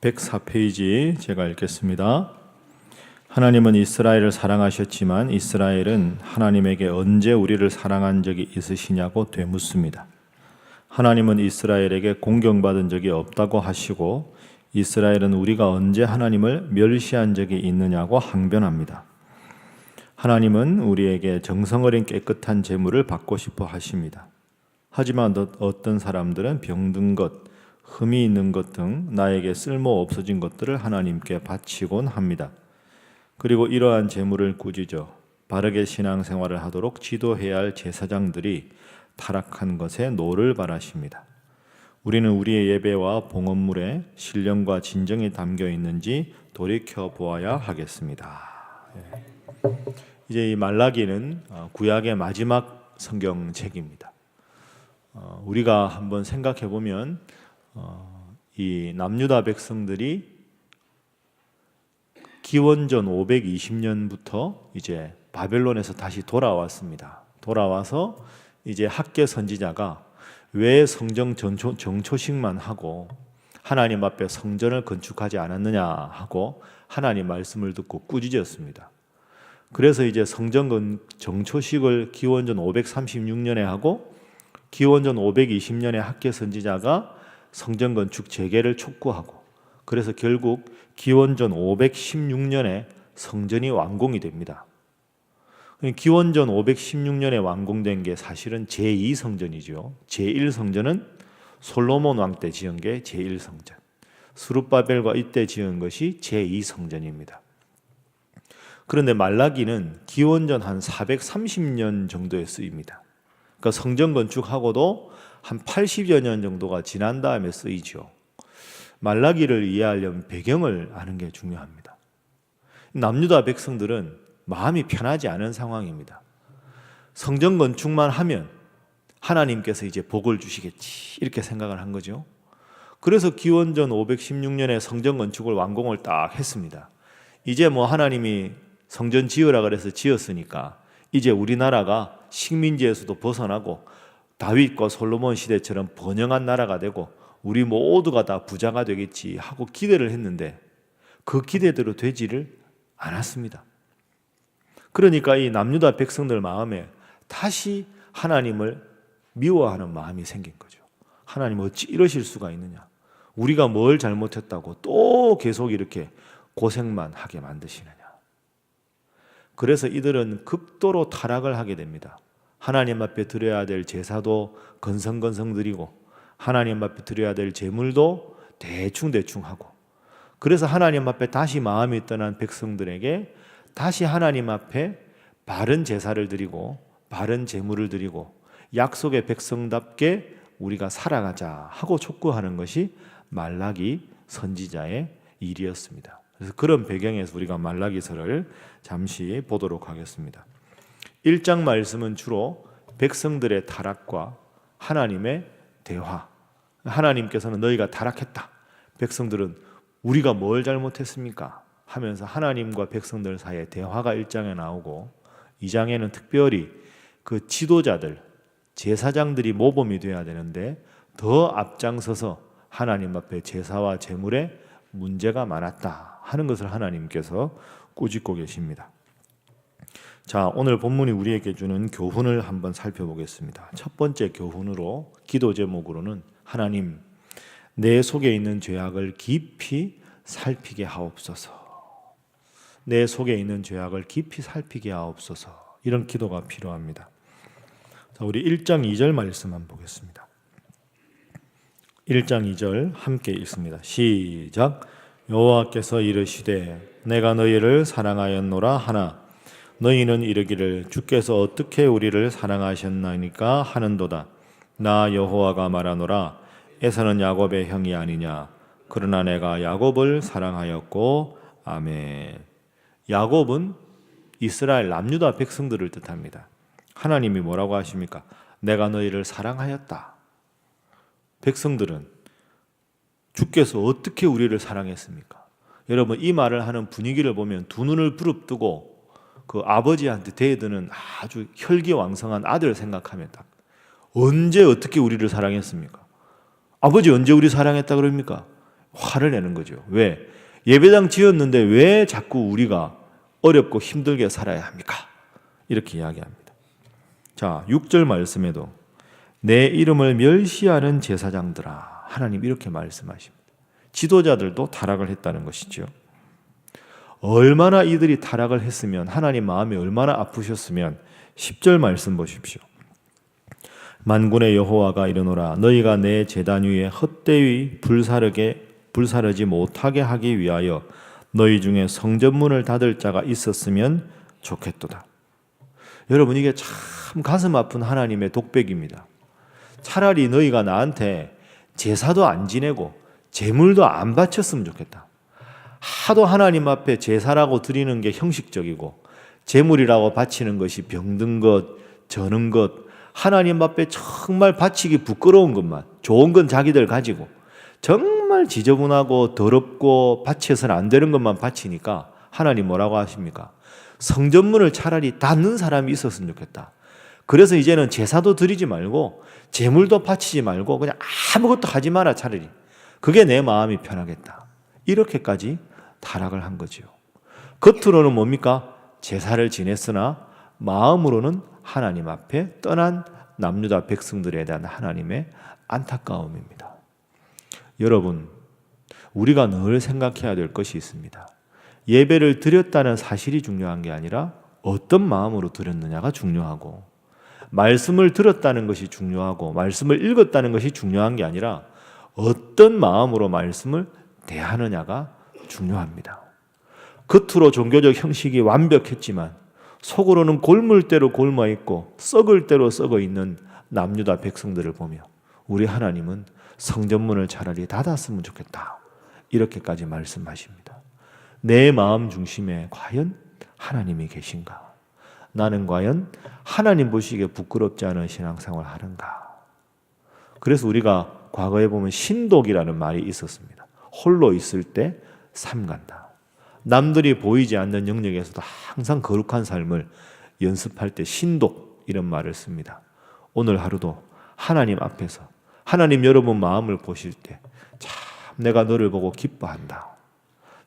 104페이지 제가 읽겠습니다. 하나님은 이스라엘을 사랑하셨지만 이스라엘은 하나님에게 언제 우리를 사랑한 적이 있으시냐고 되묻습니다. 하나님은 이스라엘에게 공경받은 적이 없다고 하시고 이스라엘은 우리가 언제 하나님을 멸시한 적이 있느냐고 항변합니다. 하나님은 우리에게 정성 어린 깨끗한 제물을 받고 싶어 하십니다. 하지만 어떤 사람들은 병든 것, 흠이 있는 것 등 나에게 쓸모 없어진 것들을 하나님께 바치곤 합니다. 그리고 이러한 제물을 꾸짖어 바르게 신앙생활을 하도록 지도해야 할 제사장들이 타락한 것에 노를 바라십니다. 우리는 우리의 예배와 봉헌물에 신령과 진정이 담겨 있는지 돌이켜 보아야 하겠습니다. 이제 이 말라기는 구약의 마지막 성경책입니다. 우리가 한번 생각해 보면 이 남유다 백성들이 기원전 520년부터 이제 바벨론에서 다시 돌아왔습니다. 돌아와서 이제 학개 선지자가 왜 성전 정초식만 하고 하나님 앞에 성전을 건축하지 않았느냐 하고 하나님 말씀을 듣고 꾸짖었습니다. 그래서 이제 성전 정초식을 기원전 536년에 하고 기원전 520년에 학개 선지자가 성전 건축 재개를 촉구하고 그래서 결국 기원전 516년에 성전이 완공이 됩니다. 기원전 516년에 완공된 게 사실은 제2성전이죠. 제1성전은 솔로몬 왕 때 지은 게 제1성전. 스룹바벨과 이때 지은 것이 제2성전입니다. 그런데 말라기는 기원전 한 430년 정도에 쓰입니다. 그러니까 성전 건축하고도 한 80여 년 정도가 지난 다음에 쓰이죠. 말라기를 이해하려면 배경을 아는 게 중요합니다. 남유다 백성들은 마음이 편하지 않은 상황입니다. 성전 건축만 하면 하나님께서 이제 복을 주시겠지 이렇게 생각을 한 거죠. 그래서 기원전 516년에 성전 건축을 완공을 딱 했습니다. 이제 뭐 하나님이 성전 지으라 그래서 지었으니까 이제 우리나라가 식민지에서도 벗어나고 다윗과 솔로몬 시대처럼 번영한 나라가 되고 우리 모두가 다 부자가 되겠지 하고 기대를 했는데 그 기대대로 되지를 않았습니다. 그러니까 이 남유다 백성들 마음에 다시 하나님을 미워하는 마음이 생긴 거죠. 하나님 어찌 이러실 수가 있느냐? 우리가 뭘 잘못했다고 또 계속 이렇게 고생만 하게 만드시느냐? 그래서 이들은 극도로 타락을 하게 됩니다. 하나님 앞에 드려야 될 제사도 건성건성 드리고 하나님 앞에 드려야 될 제물도 대충대충 하고 그래서 하나님 앞에 다시 마음이 떠난 백성들에게 다시 하나님 앞에 바른 제사를 드리고 바른 제물을 드리고 약속의 백성답게 우리가 살아가자 하고 촉구하는 것이 말라기 선지자의 일이었습니다. 그래서 그런 배경에서 우리가 말라기서를 잠시 보도록 하겠습니다. 1장 말씀은 주로 백성들의 타락과 하나님의 대화. 하나님께서는 너희가 타락했다. 백성들은 우리가 뭘 잘못했습니까? 하면서 하나님과 백성들 사이에 대화가 1장에 나오고 2장에는 특별히 그 지도자들, 제사장들이 모범이 되어야 되는데 더 앞장서서 하나님 앞에 제사와 제물에 문제가 많았다 하는 것을 하나님께서 꾸짖고 계십니다. 자, 오늘 본문이 우리에게 주는 교훈을 한번 살펴보겠습니다. 첫 번째 교훈으로 기도 제목으로는 하나님, 내 속에 있는 죄악을 깊이 살피게 하옵소서. 내 속에 있는 죄악을 깊이 살피게 하옵소서. 이런 기도가 필요합니다. 자, 우리 1장 2절 말씀 한번 보겠습니다. 1장 2절 함께 읽습니다. 시작. 여호와께서 이르시되 내가 너희를 사랑하였노라 하나 너희는 이르기를 주께서 어떻게 우리를 사랑하셨나이까 하는도다. 나 여호와가 말하노라 에사는 야곱의 형이 아니냐 그러나 내가 야곱을 사랑하였고 아멘. 야곱은 이스라엘 남유다 백성들을 뜻합니다. 하나님이 뭐라고 하십니까? 내가 너희를 사랑하였다. 백성들은 주께서 어떻게 우리를 사랑했습니까? 여러분 이 말을 하는 분위기를 보면 두 눈을 부릅뜨고 그 아버지한테 대드는 아주 혈기왕성한 아들 생각하면 딱 언제 어떻게 우리를 사랑했습니까? 아버지 언제 우리 사랑했다 그럽니까? 화를 내는 거죠. 왜? 예배당 지었는데 왜 자꾸 우리가 어렵고 힘들게 살아야 합니까? 이렇게 이야기합니다. 자, 6절 말씀에도 내 이름을 멸시하는 제사장들아, 하나님 이렇게 말씀하십니다. 지도자들도 타락을 했다는 것이죠. 얼마나 이들이 타락을 했으면 하나님 마음이 얼마나 아프셨으면 10절 말씀 보십시오. 만군의 여호와가 이르노라 너희가 내 제단 위에 헛되이 불사르지 못하게 하기 위하여 너희 중에 성전문을 닫을 자가 있었으면 좋겠도다. 여러분, 이게 참 가슴 아픈 하나님의 독백입니다. 차라리 너희가 나한테 제사도 안 지내고 제물도 안 바쳤으면 좋겠다. 하도 하나님 앞에 제사라고 드리는 게 형식적이고 제물이라고 바치는 것이 병든 것, 저는 것, 하나님 앞에 정말 바치기 부끄러운 것만, 좋은 건 자기들 가지고 정말 지저분하고 더럽고 바쳐서는 안 되는 것만 바치니까 하나님 뭐라고 하십니까? 성전문을 차라리 닫는 사람이 있었으면 좋겠다. 그래서 이제는 제사도 드리지 말고 제물도 바치지 말고 그냥 아무것도 하지 마라, 차라리. 그게 내 마음이 편하겠다. 이렇게까지 타락을 한 거죠. 겉으로는 뭡니까? 제사를 지냈으나 마음으로는 하나님 앞에 떠난 남유다 백성들에 대한 하나님의 안타까움입니다. 여러분, 우리가 늘 생각해야 될 것이 있습니다. 예배를 드렸다는 사실이 중요한 게 아니라 어떤 마음으로 드렸느냐가 중요하고, 말씀을 들었다는 것이 중요하고 말씀을 읽었다는 것이 중요한 게 아니라 어떤 마음으로 말씀을 대하느냐가 중요합니다. 겉으로 종교적 형식이 완벽했지만 속으로는 골물 대로 골마 있고 썩을 대로 썩어 있는 남유다 백성들을 보며 우리 하나님은 성전문을 차라리 닫았으면 좋겠다, 이렇게까지 말씀하십니다. 내 마음 중심에 과연 하나님이 계신가? 나는 과연 하나님 보시기에 부끄럽지 않은 신앙생활을 하는가? 그래서 우리가 과거에 보면 신독이라는 말이 있었습니다. 홀로 있을 때 삼간다. 남들이 보이지 않는 영역에서도 항상 거룩한 삶을 연습할 때 신독, 이런 말을 씁니다. 오늘 하루도 하나님 앞에서 하나님 여러분 마음을 보실 때 참 내가 너를 보고 기뻐한다,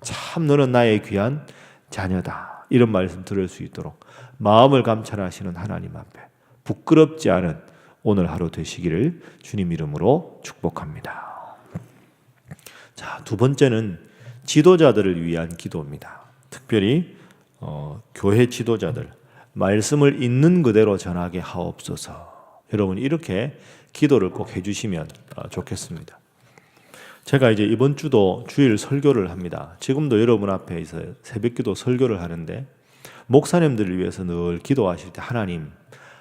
참 너는 나의 귀한 자녀다, 이런 말씀 들을 수 있도록 마음을 감찰하시는 하나님 앞에 부끄럽지 않은 오늘 하루 되시기를 주님 이름으로 축복합니다. 자, 두 번째는 지도자들을 위한 기도입니다. 특별히 교회 지도자들, 말씀을 있는 그대로 전하게 하옵소서. 여러분, 이렇게 기도를 꼭 해주시면 좋겠습니다. 제가 이제 이번 주도 주일 설교를 합니다. 지금도 여러분 앞에서 새벽기도 설교를 하는데 목사님들을 위해서 늘 기도하실 때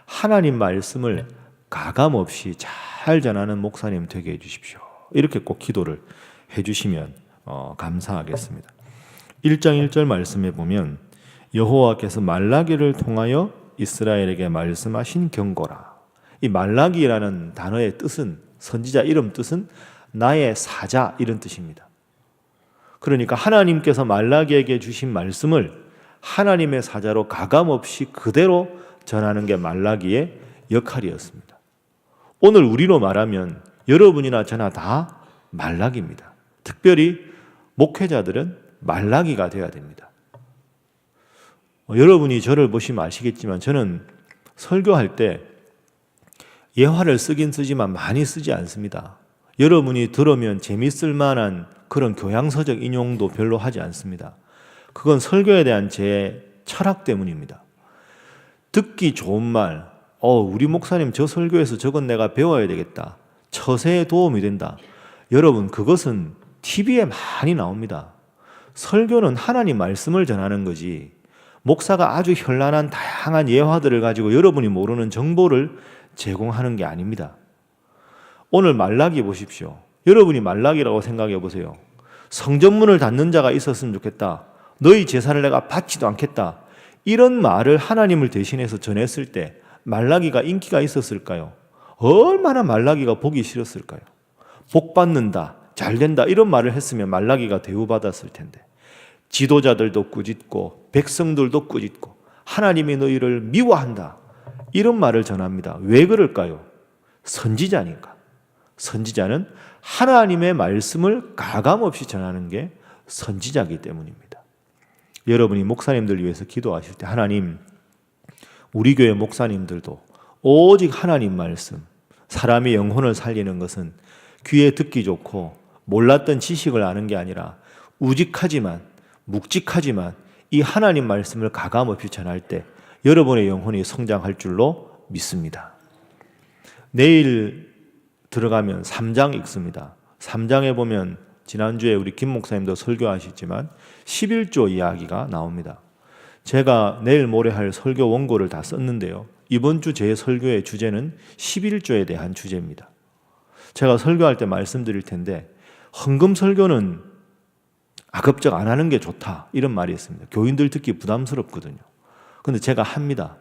하나님 말씀을 가감없이 잘 전하는 목사님 되게 해주십시오, 이렇게 꼭 기도를 해주시면 감사하겠습니다. 1장 1절 말씀에 보면 여호와께서 말라기를 통하여 이스라엘에게 말씀하신 경고라. 이 말라기라는 단어의 뜻은, 선지자 이름 뜻은 나의 사자, 이런 뜻입니다. 그러니까 하나님께서 말라기에게 주신 말씀을 하나님의 사자로 가감없이 그대로 전하는 게 말라기의 역할이었습니다. 오늘 우리로 말하면 여러분이나 저나 다 말라기입니다. 특별히 목회자들은 말라기가 되어야 됩니다. 여러분이 저를 보시면 아시겠지만 저는 설교할 때 예화를 쓰긴 쓰지만 많이 쓰지 않습니다. 여러분이 들으면 재밌을 만한 그런 교양서적 인용도 별로 하지 않습니다. 그건 설교에 대한 제 철학 때문입니다. 듣기 좋은 말, 우리 목사님 저 설교에서 저건 내가 배워야 되겠다, 처세에 도움이 된다. 여러분, 그것은 TV에 많이 나옵니다. 설교는 하나님 말씀을 전하는 거지, 목사가 아주 현란한 다양한 예화들을 가지고 여러분이 모르는 정보를 제공하는 게 아닙니다. 오늘 말라기 보십시오. 여러분이 말라기라고 생각해 보세요. 성전문을 닫는 자가 있었으면 좋겠다, 너희 제사를 내가 받지도 않겠다, 이런 말을 하나님을 대신해서 전했을 때 말라기가 인기가 있었을까요? 얼마나 말라기가 보기 싫었을까요? 복 받는다, 잘 된다, 이런 말을 했으면 말라기가 대우받았을 텐데 지도자들도 꾸짖고 백성들도 꾸짖고 하나님이 너희를 미워한다, 이런 말을 전합니다. 왜 그럴까요? 선지자니까. 선지자는 하나님의 말씀을 가감없이 전하는 게 선지자이기 때문입니다. 여러분이 목사님들 위해서 기도하실 때 하나님, 우리 교회 목사님들도 오직 하나님 말씀, 사람의 영혼을 살리는 것은 귀에 듣기 좋고 몰랐던 지식을 아는 게 아니라 우직하지만 묵직하지만 이 하나님 말씀을 가감없이 전할 때 여러분의 영혼이 성장할 줄로 믿습니다. 내일 들어가면 3장 읽습니다. 3장에 보면 지난주에 우리 김 목사님도 설교하셨지만 11조 이야기가 나옵니다. 제가 내일 모레 할 설교 원고를 다 썼는데요. 이번 주 제 설교의 주제는 11조에 대한 주제입니다. 제가 설교할 때 말씀드릴 텐데 헌금 설교는 가급적 안 하는 게 좋다 이런 말이 있습니다. 교인들 듣기 부담스럽거든요. 근데 제가 합니다.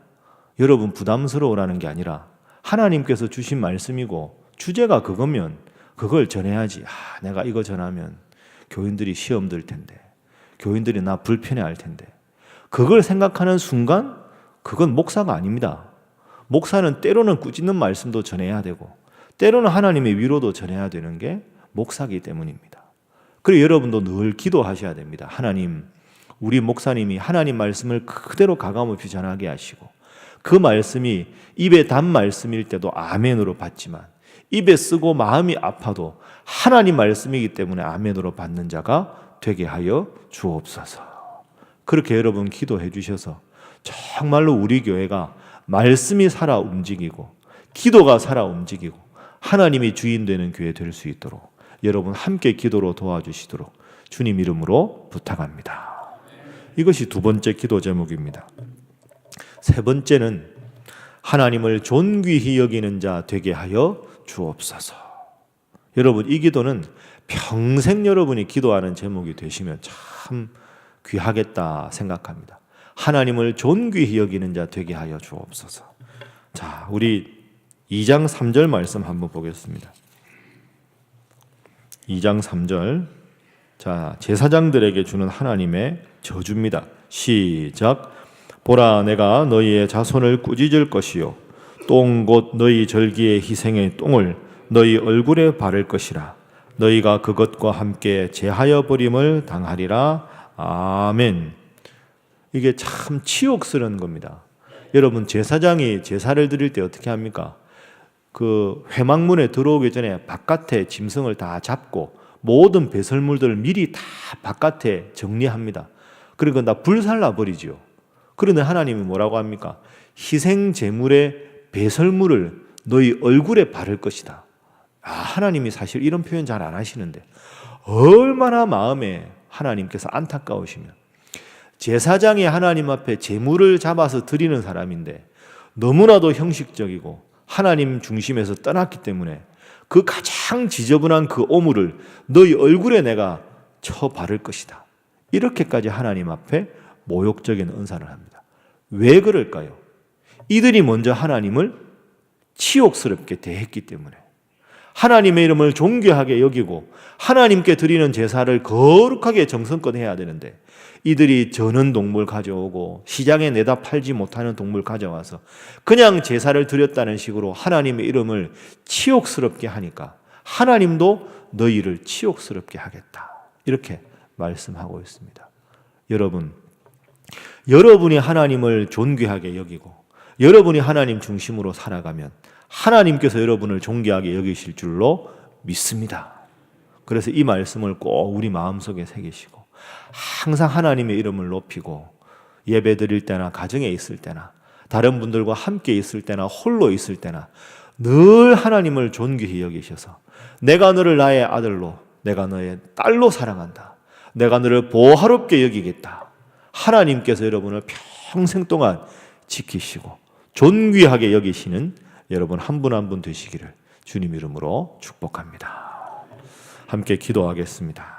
여러분 부담스러우라는 게 아니라 하나님께서 주신 말씀이고 주제가 그거면 그걸 전해야지. 내가 이거 전하면 교인들이 시험 들 텐데, 교인들이 나 불편해할 텐데, 그걸 생각하는 순간 그건 목사가 아닙니다. 목사는 때로는 꾸짖는 말씀도 전해야 되고 때로는 하나님의 위로도 전해야 되는 게 목사이기 때문입니다. 그리고 여러분도 늘 기도하셔야 됩니다. 하나님, 우리 목사님이 하나님 말씀을 그대로 가감없이 전하게 하시고 그 말씀이 입에 단 말씀일 때도 아멘으로 받지만 입에 쓰고 마음이 아파도 하나님 말씀이기 때문에 아멘으로 받는 자가 되게 하여 주옵소서. 그렇게 여러분 기도해 주셔서 정말로 우리 교회가 말씀이 살아 움직이고 기도가 살아 움직이고 하나님이 주인 되는 교회 될 수 있도록 여러분 함께 기도로 도와주시도록 주님 이름으로 부탁합니다. 이것이 두 번째 기도 제목입니다. 세 번째는 하나님을 존귀히 여기는 자 되게 하여 주옵소서. 여러분 이 기도는 평생 여러분이 기도하는 제목이 되시면 참 귀하겠다 생각합니다. 하나님을 존귀히 여기는 자 되게 하여 주옵소서. 자, 우리 2장 3절 말씀 한번 보겠습니다. 2장 3절. 자, 제사장들에게 주는 하나님의 저주입니다. 시작. 보라, 내가 너희의 자손을 꾸짖을 것이요 똥 곧 너희 절기의 희생의 똥을 너희 얼굴에 바를 것이라. 너희가 그것과 함께 제하여 버림을 당하리라. 아멘. 이게 참 치욕스러운 겁니다. 여러분 제사장이 제사를 드릴 때 어떻게 합니까? 그 회막문에 들어오기 전에 바깥에 짐승을 다 잡고 모든 배설물들을 미리 다 바깥에 정리합니다. 그리고 다 불살라 버리지요. 그런데 하나님이 뭐라고 합니까? 희생 제물의 배설물을 너희 얼굴에 바를 것이다. 하나님이 사실 이런 표현 잘 안 하시는데 얼마나 마음에 하나님께서 안타까우시면 제사장이 하나님 앞에 제물을 잡아서 드리는 사람인데 너무나도 형식적이고 하나님 중심에서 떠났기 때문에 그 가장 지저분한 그 오물을 너희 얼굴에 내가 쳐 바를 것이다. 이렇게까지 하나님 앞에 모욕적인 언사를 합니다. 왜 그럴까요? 이들이 먼저 하나님을 치욕스럽게 대했기 때문에 하나님의 이름을 존귀하게 여기고 하나님께 드리는 제사를 거룩하게 정성껏 해야 되는데 이들이 저는 동물 가져오고 시장에 내다 팔지 못하는 동물 가져와서 그냥 제사를 드렸다는 식으로 하나님의 이름을 치욕스럽게 하니까 하나님도 너희를 치욕스럽게 하겠다. 이렇게 말씀하고 있습니다. 여러분이 하나님을 존귀하게 여기고 여러분이 하나님 중심으로 살아가면 하나님께서 여러분을 존귀하게 여기실 줄로 믿습니다. 그래서 이 말씀을 꼭 우리 마음속에 새기시고 항상 하나님의 이름을 높이고 예배 드릴 때나 가정에 있을 때나 다른 분들과 함께 있을 때나 홀로 있을 때나 늘 하나님을 존귀히 여기셔서 내가 너를 나의 아들로 내가 너의 딸로 사랑한다. 내가 너를 보화롭게 여기겠다. 하나님께서 여러분을 평생 동안 지키시고 존귀하게 여기시는 여러분 한 분 한 분 되시기를 주님 이름으로 축복합니다. 함께 기도하겠습니다.